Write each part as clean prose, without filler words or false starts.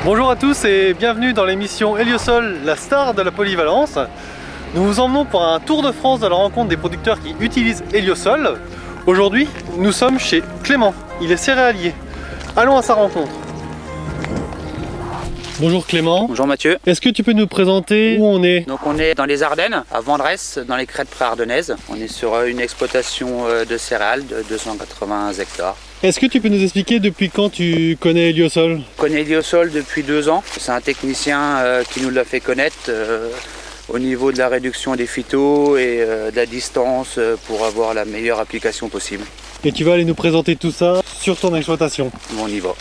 Bonjour à tous et bienvenue dans l'émission Héliosol, la star de la polyvalence. Nous vous emmenons pour un tour de France à la rencontre des producteurs qui utilisent Héliosol. Aujourd'hui, nous sommes chez Clément, il est céréalier. Allons à sa rencontre. Bonjour Clément. Bonjour Mathieu. Est-ce que tu peux nous présenter où on est? Donc on est dans les Ardennes, à Vendresse, dans les crêtes pré-ardennaises. On est sur une exploitation de céréales de 280 hectares. Est-ce que tu peux nous expliquer depuis quand tu connais Héliosol? Je connais Héliosol depuis 2 ans. C'est un technicien qui nous l'a fait connaître au niveau de la réduction des phytos et de la distance pour avoir la meilleure application possible. Et tu vas aller nous présenter tout ça sur ton exploitation. Bon, on y va.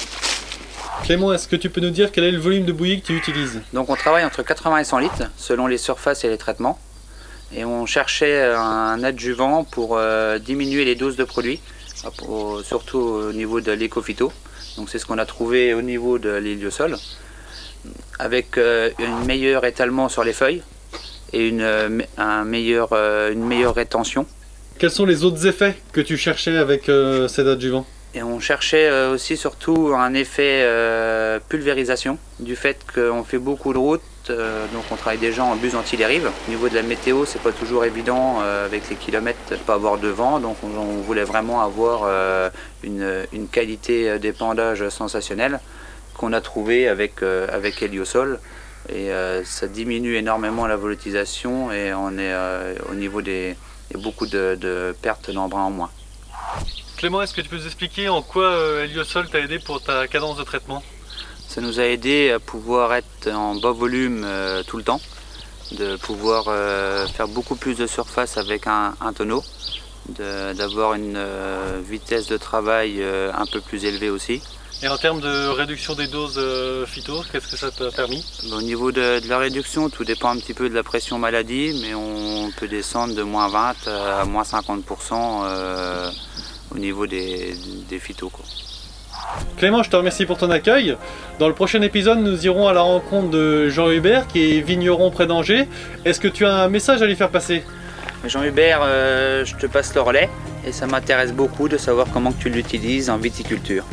Clément, est-ce que tu peux nous dire quel est le volume de bouillie que tu utilises? Donc on travaille entre 80 et 100 litres selon les surfaces et les traitements. Et on cherchait un adjuvant pour diminuer les doses de produits, surtout au niveau de l'éco-phyto. Donc c'est ce qu'on a trouvé au niveau de l'héliosol, avec un meilleur étalement sur les feuilles et une meilleure rétention. Quels sont les autres effets que tu cherchais avec cet adjuvant? Et on cherchait aussi surtout un effet pulvérisation, du fait qu'on fait beaucoup de routes, donc on travaille déjà en bus anti-dérive. Au niveau de la météo, c'est pas toujours évident avec les kilomètres de ne pas avoir de vent, donc on voulait vraiment avoir une qualité d'épandage sensationnelle qu'on a trouvé avec Héliosol. Et ça diminue énormément la volatilisation et on est au niveau des beaucoup de pertes d'embrun en moins. Clément, est-ce que tu peux nous expliquer en quoi Héliosol t'a aidé pour ta cadence de traitement? Ça nous a aidé à pouvoir être en bas volume tout le temps, de pouvoir faire beaucoup plus de surface avec un tonneau, d'avoir une vitesse de travail un peu plus élevée aussi. Et en termes de réduction des doses phyto, qu'est-ce que ça t'a permis? Au niveau de la réduction, tout dépend un petit peu de la pression maladie, mais on peut descendre de moins 20 à moins 50% au niveau des phytos, quoi. Clément, je te remercie pour ton accueil. Dans le prochain épisode, nous irons à la rencontre de Jean Hubert qui est vigneron près d'Angers. Est-ce que tu as un message à lui faire passer? Jean Hubert, je te passe le relais et ça m'intéresse beaucoup de savoir comment tu l'utilises en viticulture.